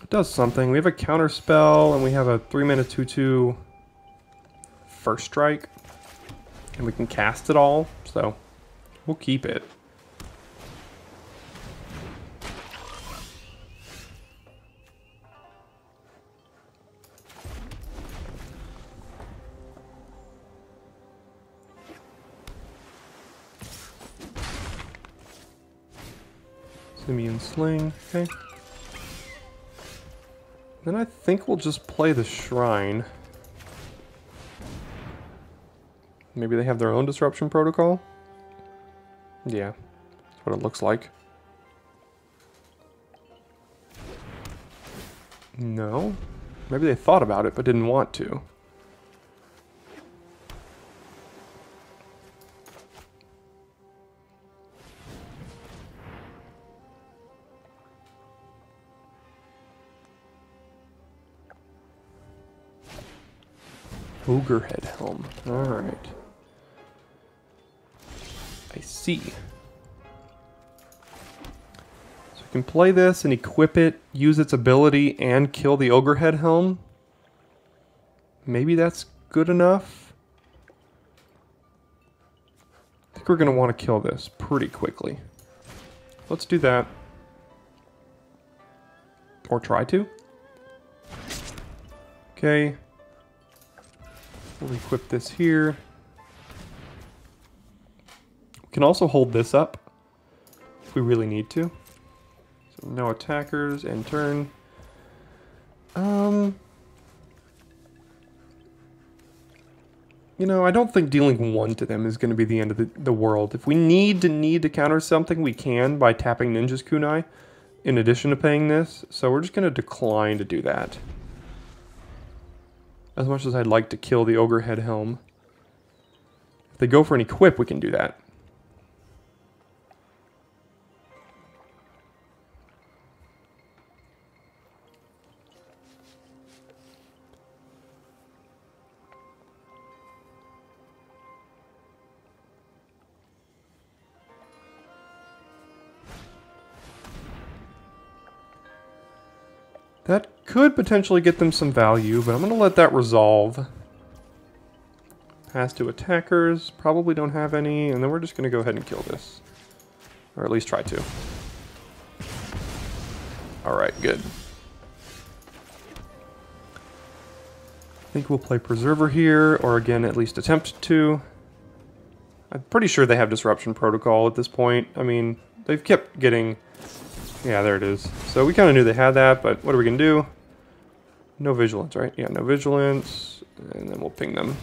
it does something. We have a counter spell, and we have a 3-mana 2/2 first strike. And we can cast it all, so we'll keep it. Simeon Sling, okay. Then I think we'll just play the Shrine. Maybe they have their own disruption protocol? Yeah, that's what it looks like. No? Maybe they thought about it but didn't want to. Ogrehead Helm. Alright. I see. So we can play this and equip it, use its ability, and kill the Ogrehead Helm. Maybe that's good enough. I think we're going to want to kill this pretty quickly. Let's do that. Or try to. Okay. We'll equip this here. We can also hold this up if we really need to. So no attackers, end turn. You know, I don't think dealing 1 to them is going to be the end of the world. If we need to counter something, we can by tapping Ninja's Kunai in addition to paying this. So we're just going to decline to do that. As much as I'd like to kill the Ogrehead Helm. If they go for an equip, we can do that. That could potentially get them some value, but I'm going to let that resolve. Pass to attackers, probably don't have any, and then we're just going to go ahead and kill this. Or at least try to. Alright, good. I think we'll play Preserver here, or again, at least attempt to. I'm pretty sure they have Disruption Protocol at this point. I mean, they've kept getting... Yeah, there it is. So we kind of knew they had that, but what are we going to do? No Vigilance, right? Yeah, no Vigilance, and then we'll ping them.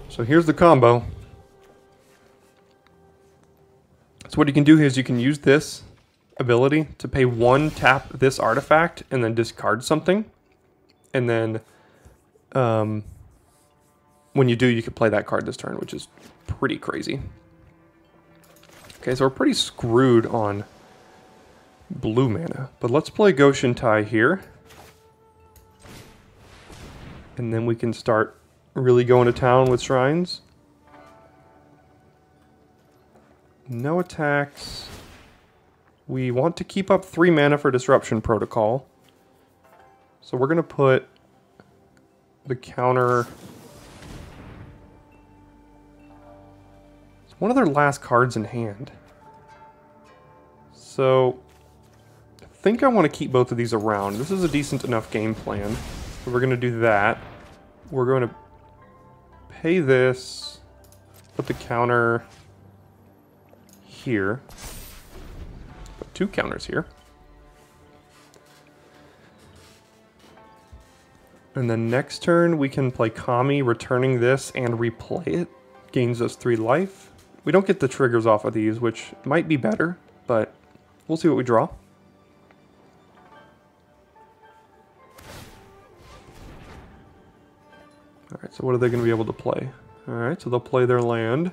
So here's the combo. So what you can do here is you can use this ability to pay 1, tap this artifact, and then discard something. And then when you do, you can play that card this turn, which is pretty crazy. Okay, so we're pretty screwed on blue mana. But let's play Goshen Tai here. And then we can start really going to town with shrines. No attacks. We want to keep up 3 mana for Disruption Protocol. So we're going to put the counter... It's one of their last cards in hand. So I think I want to keep both of these around. This is a decent enough game plan. So we're going to do that. We're going to pay this, put the counter here, put 2 counters here. And then next turn we can play Kami, returning this and replay it. Gains us 3 life. We don't get the triggers off of these, which might be better, but we'll see what we draw. Alright, so what are they going to be able to play? Alright, so they'll play their land.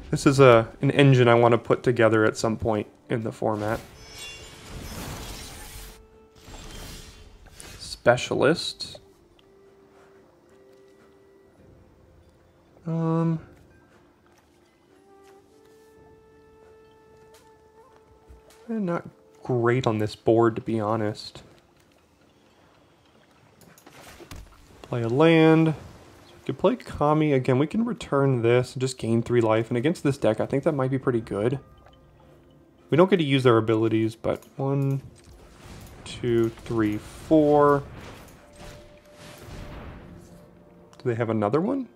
This is an engine I want to put together at some point in the format. Specialist. Not great on this board, to be honest. Play a land. So we could play Kami. Again, we can return this and just gain 3 life. And against this deck, I think that might be pretty good. We don't get to use their abilities, but 1, 2, 3, 4. Do they have another one?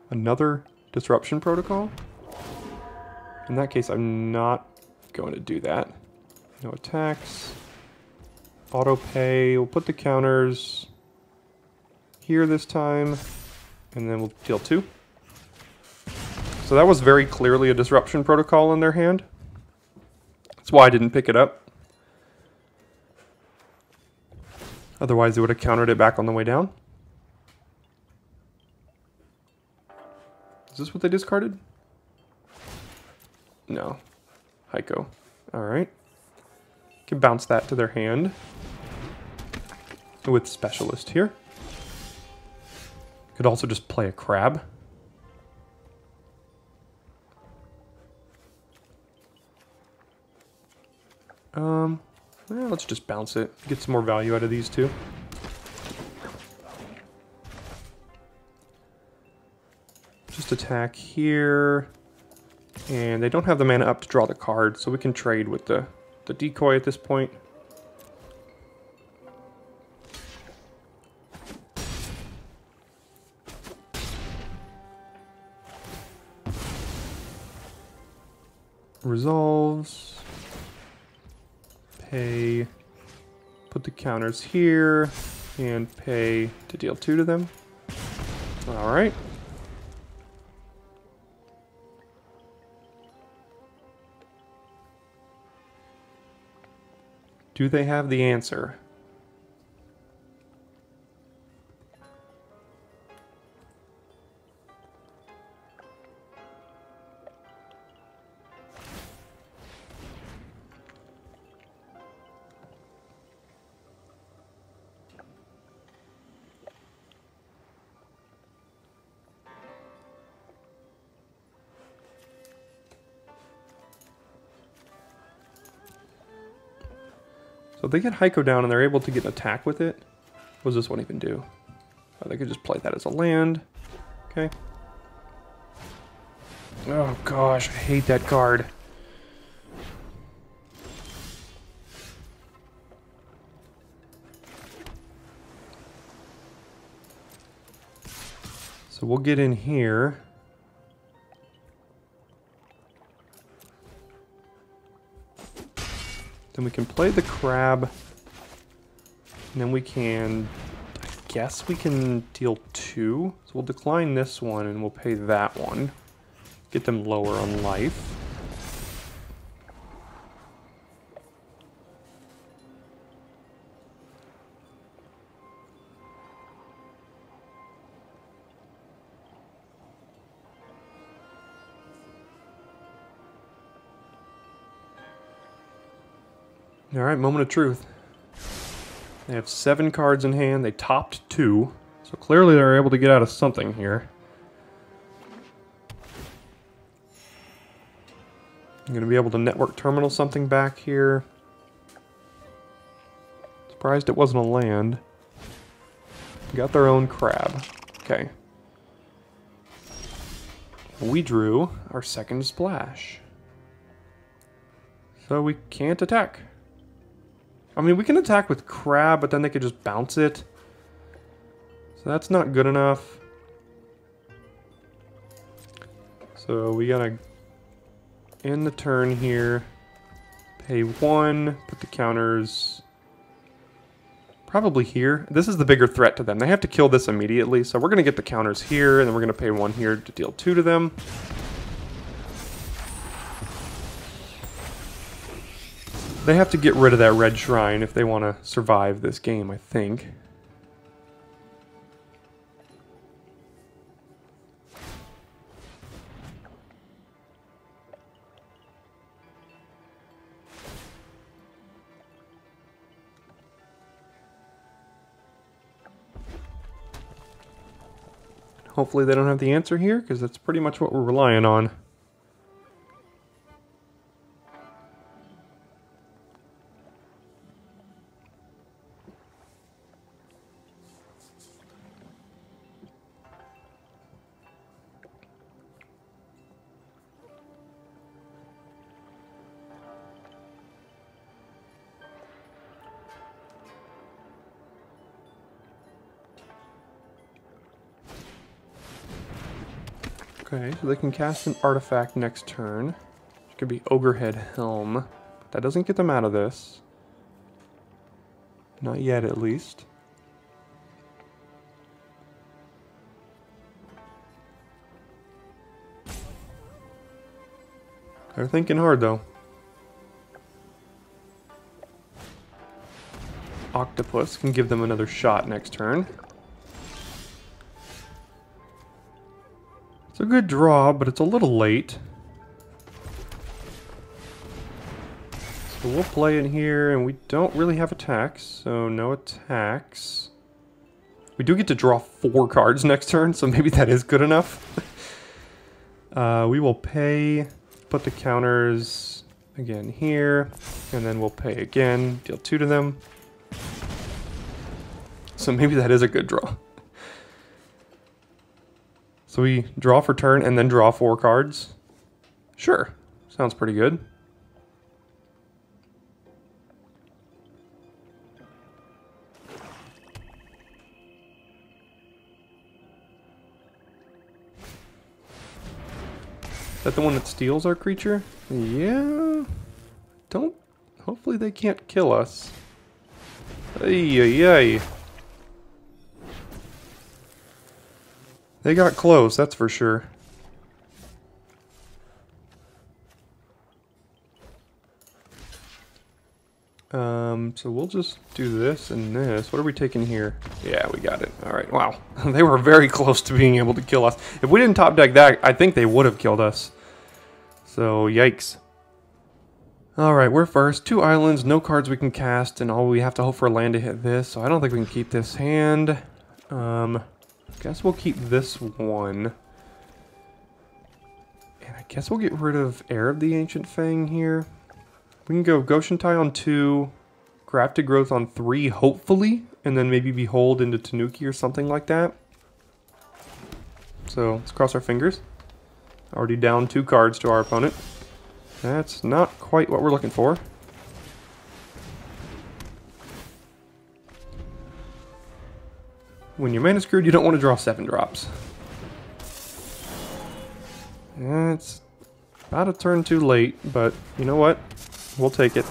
Another Disruption Protocol? In that case, I'm not going to do that. No attacks. Auto pay. We'll put the counters here this time, and then we'll deal 2. So that was very clearly a Disruption Protocol in their hand. That's why I didn't pick it up. Otherwise, they would have countered it back on the way down. Is this what they discarded? No. Heiko. Alright. Can bounce that to their hand. With Specialist here. Could also just play a crab. Let's just bounce it. Get some more value out of these 2. Just attack here. And they don't have the mana up to draw the card, so we can trade with the decoy at this point. Resolves. Pay. Put the counters here. And pay to deal 2 to them. Alright. Do they have the answer? So if they get Heiko down and they're able to get an attack with it, what does this one even do? Oh, they could just play that as a land. Okay. Oh gosh, I hate that card. So we'll get in here. Then we can play the crab. And then we can, I guess we can deal 2. So we'll decline this one and we'll pay that one. Get them lower on life. All right, moment of truth. They have 7 cards in hand. They topped 2. So clearly they're able to get out of something here. I'm going to be able to network terminal something back here. Surprised it wasn't a land. Got their own crab. Okay. We drew our second splash. So we can't attack. I mean, we can attack with crab, but then they could just bounce it. So that's not good enough. So we gotta end the turn here. Pay 1, put the counters probably here. This is the bigger threat to them. They have to kill this immediately, so we're gonna get the counters here, and then we're gonna pay 1 here to deal 2 to them. They have to get rid of that red shrine if they want to survive this game, I think. Hopefully they don't have the answer here, because that's pretty much what we're relying on. Okay, so they can cast an artifact next turn, which could be Ogrehead Helm. That doesn't get them out of this. Not yet, at least. They're thinking hard, though. Octopus can give them another shot next turn. It's a good draw, but it's a little late. So we'll play in here, and we don't really have attacks, so no attacks. We do get to draw 4 cards next turn, so maybe that is good enough. We will pay, put the counters again here, and then we'll pay again, deal 2 to them. So maybe that is a good draw. So we draw for turn and then draw 4 cards. Sure, sounds pretty good. Is that the one that steals our creature? Yeah. Don't. Hopefully they can't kill us. Ay, ay, ay. They got close, that's for sure. So we'll just do this and this. What are we taking here? Yeah, we got it. All right, wow. They were very close to being able to kill us. If we didn't top deck that, I think they would have killed us. So, yikes. All right, we're first. 2 islands, no cards we can cast, and all we have to hope for a land to hit this. So I don't think we can keep this hand. Guess we'll keep this one. And I guess we'll get rid of Heir of the Ancient Fang here. We can go Goshen Tai on 2, Grafted Growth on 3, hopefully, and then maybe Behold into Tanuki or something like that. So let's cross our fingers. Already down 2 cards to our opponent. That's not quite what we're looking for. When you're mana screwed, you don't want to draw 7 drops. It's about a turn too late, but you know what? We'll take it.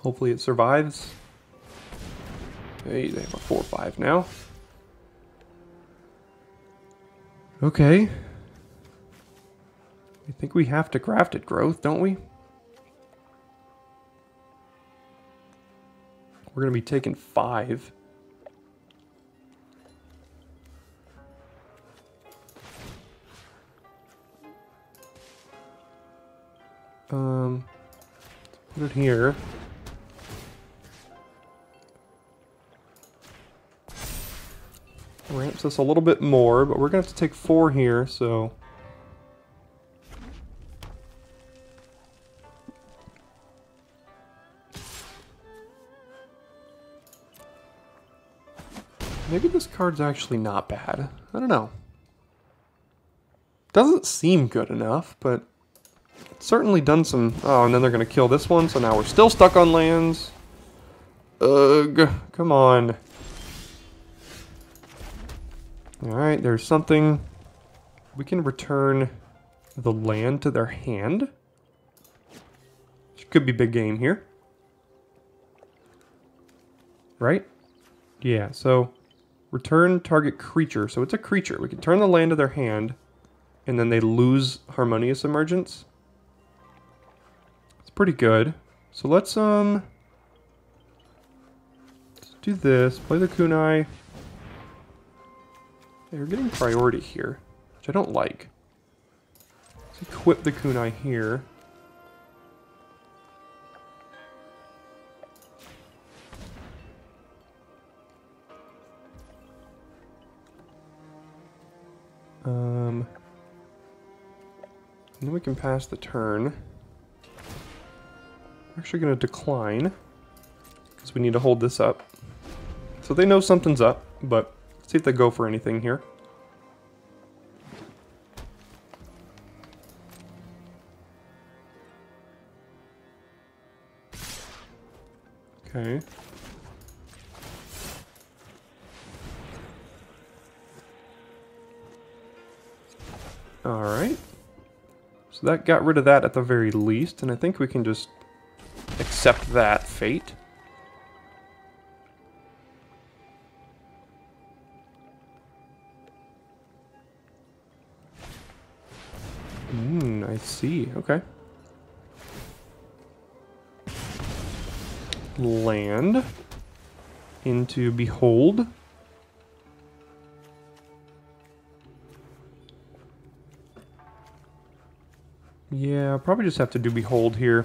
Hopefully it survives. Hey, they have a 4/5 now. Okay. I think we have to Grafted Growth, don't we? We're going to be taking 5. Put it here. Ramps us a little bit more, but we're gonna have to take 4 here, so. Maybe this card's actually not bad. I don't know. Doesn't seem good enough, but it's certainly done some... Oh, and then they're going to kill this one, so now we're still stuck on lands. Ugh, come on. Alright, there's something. We can return the land to their hand. Which could be big game here. Right? Yeah, so... Return target creature. So it's a creature. We can turn the land to their hand, and then they lose Harmonious Emergence. It's pretty good. So let's do this. Play the Kunai. They're getting priority here, which I don't like. Let's equip the Kunai here. And then we can pass the turn. We're actually going to decline, because we need to hold this up. So they know something's up, but let's see if they go for anything here. Okay. Alright. So that got rid of that at the very least, and I think we can just accept that fate. I see. Okay. Land into Behold. Yeah, I'll probably just have to do Behold here.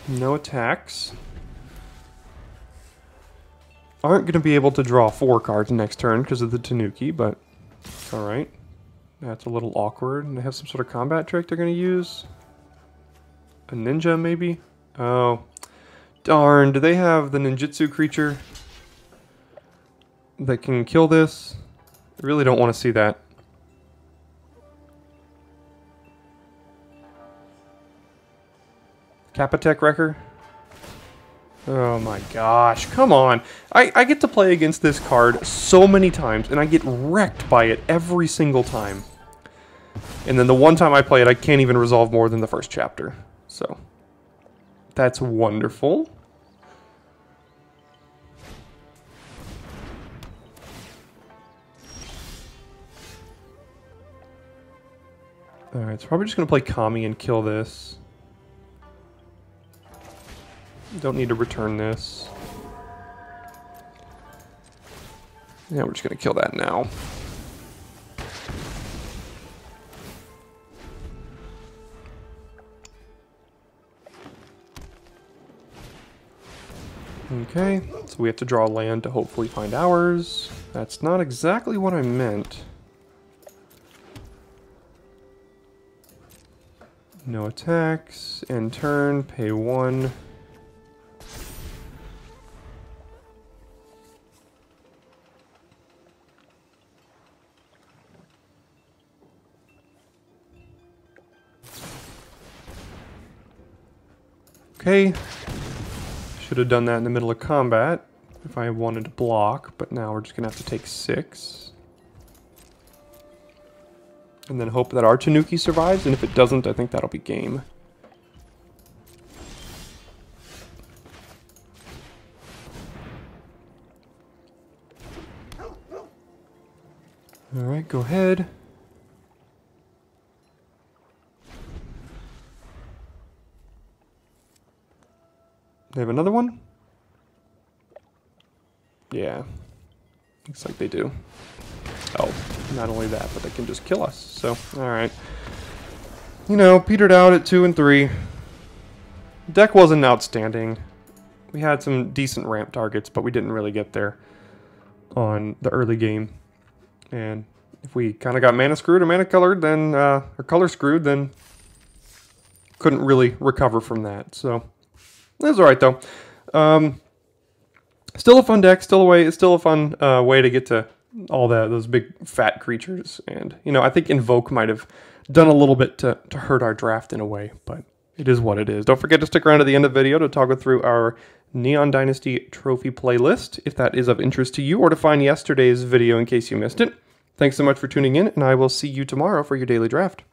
No attacks. Aren't going to be able to draw 4 cards next turn because of the Tanuki, but alright. That's a little awkward. And they have some sort of combat trick they're going to use. A ninja, maybe? Oh. Darn, do they have the ninjutsu creature that can kill this? I really don't want to see that. Kappatek Wrecker? Oh my gosh, come on. I get to play against this card so many times, and I get wrecked by it every single time. And then the one time I play it, I can't even resolve more than the first chapter. So, that's wonderful. Alright, so probably just going to play Kami and kill this. Don't need to return this. Yeah, we're just going to kill that now. Okay, so we have to draw land to hopefully find ours. That's not exactly what I meant. No attacks, end turn, pay 1. Okay, should have done that in the middle of combat if I wanted to block, but now we're just going to have to take 6. And then hope that our Tanuki survives, and if it doesn't, I think that'll be game. Alright, go ahead. They have another one? Yeah. Looks like they do. Oh, not only that, but they can just kill us. So, alright. You know, petered out at 2 and 3. Deck wasn't outstanding. We had some decent ramp targets, but we didn't really get there on the early game. And if we kind of got mana screwed or mana colored, then, or color screwed, then couldn't really recover from that. So, it was alright though. Still a fun deck, still a fun way to get to all those big fat creatures. And, you know, I think Invoke might have done a little bit to hurt our draft in a way, but it is what it is. Don't forget to stick around to the end of the video to toggle through our Neon Dynasty trophy playlist, if that is of interest to you, or to find yesterday's video in case you missed it. Thanks so much for tuning in, and I will see you tomorrow for your daily draft.